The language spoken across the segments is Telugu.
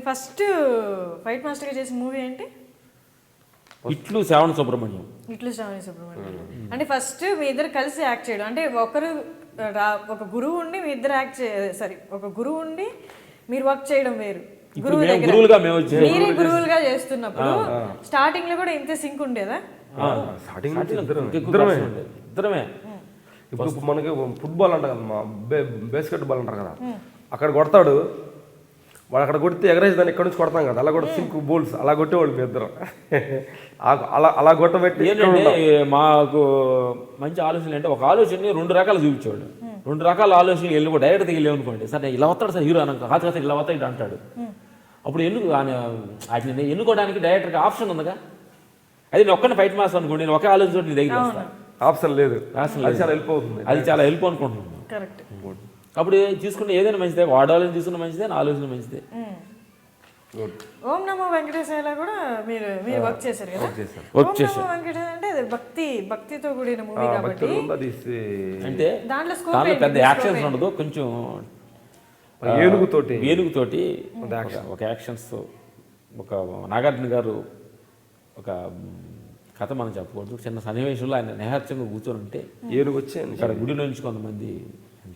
ఫస్ట్ ఫైట్ మాస్టర్గా చేసిన మూవీ ఏంటి? ఇట్లు శ్రావణ సుబ్రహ్మణ్యం. ఇట్లు శ్రావణ సుబ్రహ్మణ్యం. అంటే ఫస్ట్ మీ ఇద్దరు కలిసి యాక్ట్ చేయడం, అంటే ఒకరు ఒక గురువు ఉండి మీ ఇద్దరు ఒక గురువు ఉండి మీరు వర్క్ చేయడం వేరు. గురువు దగ్గర మీరే గురువులుగా చేస్తున్నప్పుడు స్టార్టింగ్ లో కూడా ఇంతే సింక్ ఉండేదా? ఇద్దరమే. ఇప్పుడు మనకి ఫుట్బాల్ అంటారు కదా, మా బేస్కెట్ బాల్ అంటారు కదా, అక్కడ కొడతాడు వాడు, అక్కడ కొడితే ఎగరేసి దాన్ని ఎక్కడి నుంచి కొడతాం కదా, అలా కూడా సింక్ బోల్స్ అలా కొట్టేవాళ్ళు మీ ఇద్దరు. అలా కొట్టబెట్టి మాకు మంచి ఆలోచనలు అంటే ఒక ఆలోచనని 2 రకాలు చూపించేవాడు. 2 రకాల ఆలోచనలు వెళ్ళి డైరెక్ట్గా వెళ్ళి అనుకోండి, సార్ నేను ఇలా వస్తాడు సార్ హీరో అనక హాత ఇలా వస్తాడు అంటాడు. అప్పుడు వాటిని ఎన్నుకోవడానికి డైరెక్టర్కి ఆప్షన్ ఉందిగా. అది నేను ఒక్కనే ఫైట్ మాస్టర్ అనుకోండి, నేను ఒకే ఆలోచన నీ దగ్గర వస్తాను, ఆప్షన్ లేదు. అది చాలా హెల్ప్ అనుకుంటున్నాను. అప్పుడు తీసుకుంటే ఏదైనా మంచిదే, వాడు ఆలోచన తీసుకున్న మంచిదే, నా ఆలోచన మంచిదే. ఓం నమో వెంకటేశ్వర కూడా మీరు వర్క్ చేశారు కదా? ఓం నమో వెంకటేశ్వర అంటే భక్తితో కూడిన మూవీ కాబట్టి అంటే దాంట్లో పెద్ద యాక్షన్స్ ఉండదు, కొంచెం ఏనుగుతోటి ఒక యాక్షన్స్. ఒక నాగార్జున గారు ఒక కథ మనం చెప్పకూడదు, చిన్న సన్నివేశంలో ఆయన నేహత్యంగా కూర్చొని ఉంటే ఏనుగు వచ్చి ఇక్కడ గుడిలో నుంచి కొంతమంది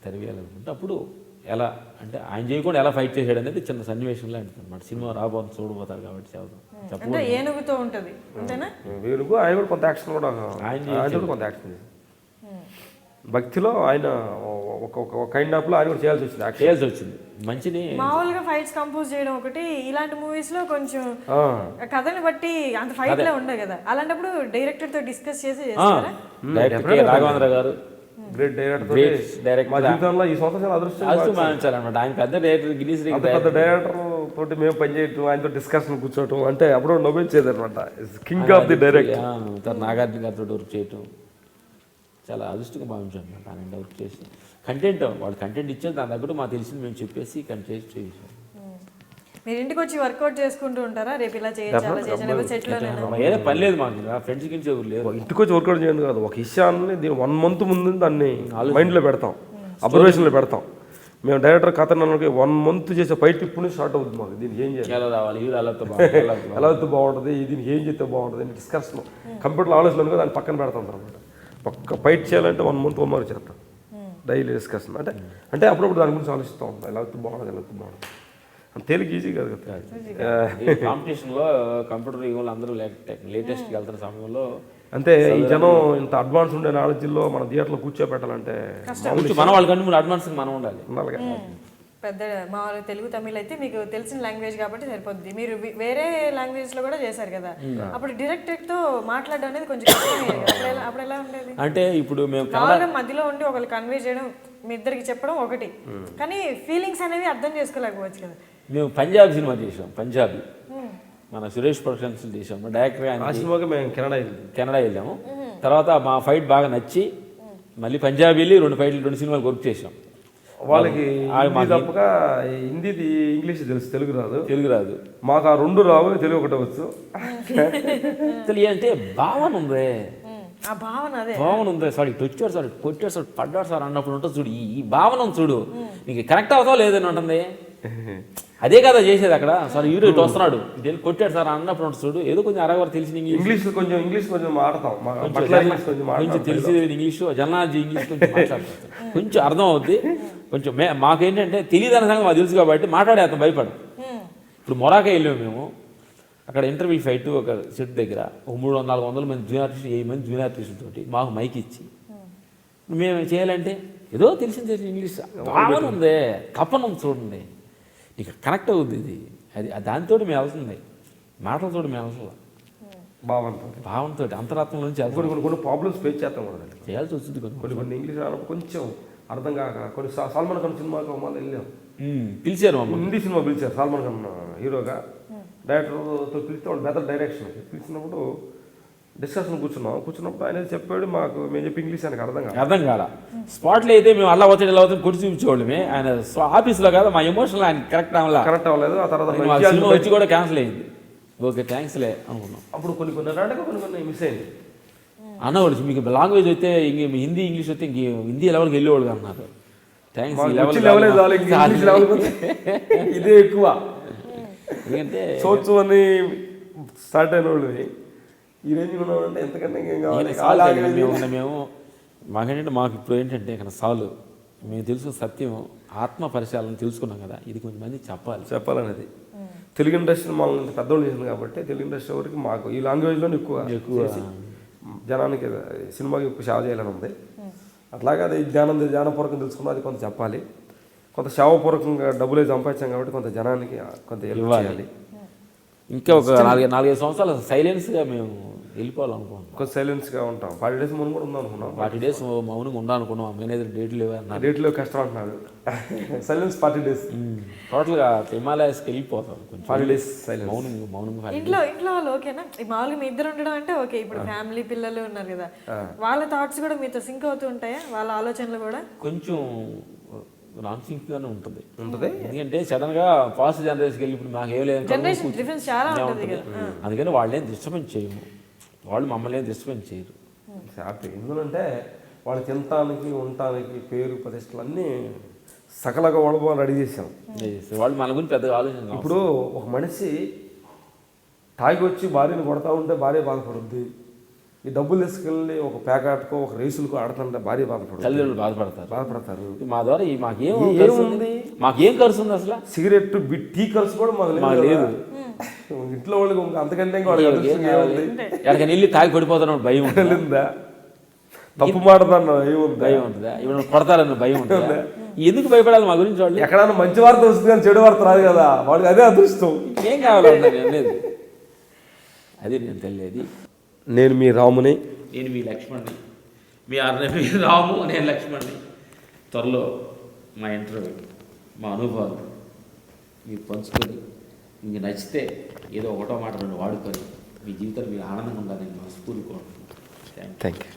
తరివేయాలనుకుంటే అప్పుడు ఎలా అంటే ఆయన చేయకుండా ఎలా ఫైట్ చేసాడు అనేది చిన్న సన్నివేశంలో అనమాట. సినిమా రాబోతుంది చూడబోతారు కాబట్టి చెప్పకూడదు. ఏనుగుతో ఉంటుంది అంతేనా? ఏనుగు ఆయన కూడా కొంత యాక్షన్ కూడా ఆయన కొంత యాక్షన్ భక్తిలో ఆయన ఒక కైండ్ ఆఫ్ లో ఆయన కూడా చేయాల్సి వచ్చింది. మంచిని మామూలుగా ఫైట్స్ కంపోజ్ చేయడం ఒకటి, ఇలాంటి మూవీస్ లో కొంచెం కథని బట్టి అంత ఫైట్ లో ఉండదు కదా, అలాంటప్పుడు డైరెక్టర్ తో డిస్కస్ చేసి చేస్తారా? రాఘవేంద్ర గారు గ్రేట్ డైరెక్టర్ మా జీవితంలో ఈ సంవత్సరం అదృష్టం అన్నమాట. ఆయన పెద్ద డైరెక్టర్, గిన్నీస్ పెద్ద డైరెక్టర్ తోటి మేము పనిచేయటం, ఆయనతో డిస్కషన్ కూర్చోవటం అంటే అప్పుడు నవ్వించేది అనమాట. King of the director Nagarjuna గారితో వర్క్ చేయటం చాలా అదృష్టంగా భావించాను అనమాట. ఆయన వర్క్ చేసి కంటెంట్ వాళ్ళు కంటెంట్ ఇచ్చారు, దాని దగ్గర మాకు తెలిసింది మేము చెప్పేసి కంటెంట్ చేసాం. మీరు ఇంటికి వచ్చి వర్కౌట్ చేసుకుంటూ ఉంటారా? రేపు ఇలా చేయొచ్చు ఏదో పని లేదు మాకు, ఫ్రెండ్స్ కింద ఎవరు లేదు. ఇంటికి వచ్చి వర్కౌట్ చేయండి కాదు, ఒక విషయాన్ని దీని 1 month ముందు దాన్ని మైండ్లో పెడతాం, అబ్జర్వేషన్లో పెడతాం. మేము డైరెక్టర్ కథ 1 month చేసే ఫైట్ ఇప్పుడు స్టార్ట్ అవుతుంది మాకు. దీనికి ఏం చేయాలి, ఎలా అయితే బాగుంటుంది, దీనికి ఏం చేస్తే బాగుంటుంది అని డిస్కషన్ కంప్యూటర్లో ఆలోచన కూడా దాన్ని పక్కన పెడతాం అనమాట. ఒక్క ఫైట్ చేయాలంటే 1 month హోంవర్క్ చేస్తాం, డైలీ డిస్కషన్. అంటే అప్పుడప్పుడు దాని గురించి ఆలోచిస్తాం, ఎలా అయితే బాగుంటుంది, ఎలా అయితే బాగుంటుంది. తేలిక ఈజీ కాదు కదా. కాంపిటీషన్లో కంప్యూటర్ యుగంలో అందరూ లేటెస్ట్కి వెళ్తున్న సమయంలో అంటే ఈ జనం ఇంత అడ్వాన్స్ ఉండే నాలెడ్జ్లో మన థియేటర్లో కూర్చోబెట్టాలంటే మన వాళ్ళకంటే ముందు అడ్వాన్స్ మనం ఉండాలి. పెద్ద మామూలుగా తెలుగు తమిళ్ అయితే మీకు తెలిసిన లాంగ్వేజ్ కాబట్టి సరిపోద్ది. మీరు వేరే లాంగ్వేజ్ లో కూడా చేశారు కదా, అప్పుడు డైరెక్టర్ తో మాట్లాడడం అనేది కొంచెం కష్టమే. అప్పుడు ఎలా ఉండేది అంటే ఇప్పుడు మేము మధ్యలో ఉండి ఒకళ్ళు కన్వే చేయడం, మీ ఇద్దరికి చెప్పడం ఒకటి, కానీ ఫీలింగ్స్ అనేవి అర్థం చేసుకోలేకపోవచ్చు కదా. మేము పంజాబీ సినిమా చేసాం, పంజాబీ మన సురేష్ ప్రొడక్షన్స్ చేసాం. డైరెక్టర్ కెనడా వెళ్ళాము. తర్వాత మా ఫైట్ బాగా నచ్చి మళ్ళీ పంజాబీ వెళ్ళి 2 సినిమాలు వర్క్ చేసాం. వాళ్ళకి తప్పగా హిందీ ఇంగ్లీష్ తెలుసు, తెలుగు రాదు. మాకు ఆ 2 రావు, తెలుగు ఒకటి వచ్చు. అంటే భావన ఉంది, భావన ఉంది. సార్ ఇటు వచ్చాడు సార్, కొట్టాడు సార్, పడ్డాడు సార్ అన్నప్పుడు ఉంటుంది చూడు, ఈ భావన చూడు, నీకు కనెక్ట్ అవుతావు లేదని ఉంటుంది. అదే కదా చేసేది అక్కడ. సార్ హీరో ఇటు వస్తున్నాడు, ఇటు కొట్టాడు సార్ అన్నప్పుడు ఉంటుంది చూడు, ఏదో కొంచెం అరవరు తెలిసిన ఇంగ్లీష్ కొంచెం మాడతాం, కొంచెం తెలిసేది ఇంగ్లీషు, జనాజీ ఇంగ్లీష్ కొంచెం మాట్లాడతాం, కొంచెం అర్థం అవుద్ది. కొంచెం మాకేంటంటే తెలియదు అన్న సంగతి మాకు తెలుసు కాబట్టి మాట్లాడేస్తాం, భయపడం. ఇప్పుడు మొరాకా వెళ్ళాము మేము, అక్కడ ఇంటర్వ్యూ ఫైట్ ఒక సెట్ దగ్గర 300-400 మంది జూనియర్ ఆర్టిస్టులు, 7 మంది జూనియర్ ఆర్టిస్టులతోటి మాకు మైక్ ఇచ్చి మేము చేయాలంటే ఏదో తెలిసింది ఇంగ్లీష్ భావన ఉంది, తప్పన ఉంది చూడండి, నీకు కనెక్ట్ అవుద్ది. ఇది అది దానితో మేము వెళ్తుంది, మాటలతో మేము అవసరం, భావంతో అంతరాత్మ నుంచి కొన్ని ప్రాబ్లమ్స్ ఫేస్ చేస్తాం కూడా, చేయాల్సి వస్తుంది. కొన్ని ఇంగ్లీష్ కొంచెం అర్థం కాక కొన్ని సల్మాన్ ఖాన్ సినిమాకి మళ్ళీ వెళ్ళాం, పిలిచారు, హిందీ సినిమా పిలిచారు, సల్మాన్ ఖాన్ హీరోగా. డైరెక్టర్తో పిలిస్తే వాళ్ళు బెటర్ డైరెక్షన్ పిలిచినప్పుడు డిస్కషన్ కూర్చున్నప్పుడు ఆయన చెప్పాడు మాకు, మేము చెప్పి ఇంగ్లీష్ ఆయనకు అర్థం కాల. స్పాట్లో అయితే మేము అలా అవుతాడు ఇలా అవుతుంది కొట్టి చూపించేవాళ్ళమే, ఆయన ఆఫీస్లో కాదు మా ఎమోషనల్ ఆయన కరెక్ట్ అవ్వలేదు. ఆ తర్వాత సినిమా వచ్చి కూడా క్యాన్సిల్ అయింది. ఓకే థ్యాంక్స్లే అనుకున్నాం. అప్పుడు కొన్ని మిస్ అయింది అన్నవాళ్ళు, మీకు లాంగ్వేజ్ అయితే ఇంక హిందీ ఇంగ్లీష్ అయితే ఇంక హిందీ లెవెల్కి వెళ్ళేవాళ్ళు అన్నారు. థ్యాంక్స్, ఇదే ఎక్కువ. ఎందుకంటే సోచు అని స్టార్ట్ అయిన వాళ్ళు ఈ రేంజ్ ఉన్నామంటే ఎంతకంటే ఇంకేం కావాలి. మేము మాకేంటంటే మాకు ఇప్పుడు ఏంటంటే ఇక్కడ సాలు మేము తెలుసు సత్యం ఆత్మ పరిశీలన తెలుసుకున్నాం కదా, ఇది కొంతమంది చెప్పాలనేది. తెలుగు ఇండస్ట్రీ మనల్ని పెద్దోళ్ళు చేసింది కాబట్టి తెలుగు ఇండస్ట్రీ వరకు మాకు ఈ లాంగ్వేజ్లోనే ఎక్కువ జనానికి సినిమాకి ఎక్కువ సేవ చేయాలని ఉంది. అట్లాగే అది జ్ఞానపూర్వకం తెలుసుకున్నా అది కొంత చెప్పాలి, కొంత సేవపూర్వకంగా డబ్బులే సంపాదించాం కాబట్టి కొంత జనానికి కొంత ఇవ్వాలి. ఇంకా ఒక 4-5 సంవత్సరాలు సైలెన్స్గా మేము వెళ్ళిపోవాలనుకున్నాం. కొంచెం సైలెన్స్గా ఉంటాం. 40 days మనం కూడా ఉందాం అనుకున్నాం. 40 days మౌనంగా ఉండాలనుకున్నాం. మేనేజర్ డేట్లు డేట్లో కష్టం అంటున్నాడు. సైలెన్స్ 40 days టోటల్గా హిమాలయాస్కి వెళ్ళిపోతాం. 40 days సైలెన్స్ మౌనంగా. ఇంట్లో వాళ్ళు ఓకేనా? మామూలుగా మీ ఇద్దరు ఉండడం అంటే ఓకే. ఇప్పుడు ఫ్యామిలీ పిల్లలు ఉన్నారు కదా, వాళ్ళ థాట్స్ కూడా మీతో సింక్ అవుతూ ఉంటాయా? వాళ్ళ ఆలోచనలు కూడా కొంచెం నాన్ సింక్గానే ఉంటుంది. ఎందుకంటే సడన్ గా ఫాస్ట్ జనరేషన్కి వెళ్ళి ఇప్పుడు మాకు ఏం లేదు, జనరేషన్ డిఫరెన్స్ చాలా ఉంటుంది కదా. అందుకని వాళ్ళేం డిస్టర్బెన్స్ చేయము, వాళ్ళు మమ్మల్ని ఏం డిస్టర్బెన్స్ చేయరు. హ్యాపీ ఎందుకంటే వాళ్ళు తినటానికి ఉండటానికి పేరు ప్రతిష్టలు అన్నీ సకలగా వాళ్ళు రెడీ చేసాం. వాళ్ళు మన గురించి పెద్దగా ఆలోచన. ఇప్పుడు ఒక మనిషి తాగి వచ్చి భార్యను కొడతా ఉంటే భార్య బాధపడుద్ది, ఈ డబ్బులు తీసుకెళ్ళి ఒక ప్యాకెట్కో ఒక రేసులకో ఆడుతుంటే భార్య బాధపడుతుంది, తల్లిదండ్రులు బాధపడతారు. మా ద్వారా మాకేం ఖర్చు ఉంది అసలు? సిగరెట్ టీ ఖర్చు కూడా మాకు లేదు. ఇంట్లో వాళ్ళకి అంతకంటే ఎక్కడికి వెళ్ళి తాగి పడిపోతాను భయం ఉంటుందా? తప్పు మాటదన్న భయం ఉంటుందా? ఇప్పుడు కొడతారన్న భయం ఉంటుందా? ఎందుకు భయపడాలి మా గురించి? వాళ్ళు ఎక్కడన్నా మంచి వార్త వస్తుంది కానీ చెడు వార్త రాదు కదా, వాళ్ళకి అదే అదృష్టం. ఏం కావాలన్నా లేదు, అది నేను తెలియదు. నేను మీ రాముని, నేను మీ లక్ష్మణ్ని, మీ రాము, నేను లక్ష్మణ్ని. త్వరలో మా ఇంటర్వ్యూ, మా అనుభవాలు మీరు పంచుకొని మీకు నచ్చితే ఏదో ఒకటో మాట 2 వాడుకొని మీ జీవితంలో మీరు ఆనందంగా ఉండాలని మనస్ఫూర్తిగా కోరుకుంటున్నాను. Thank you.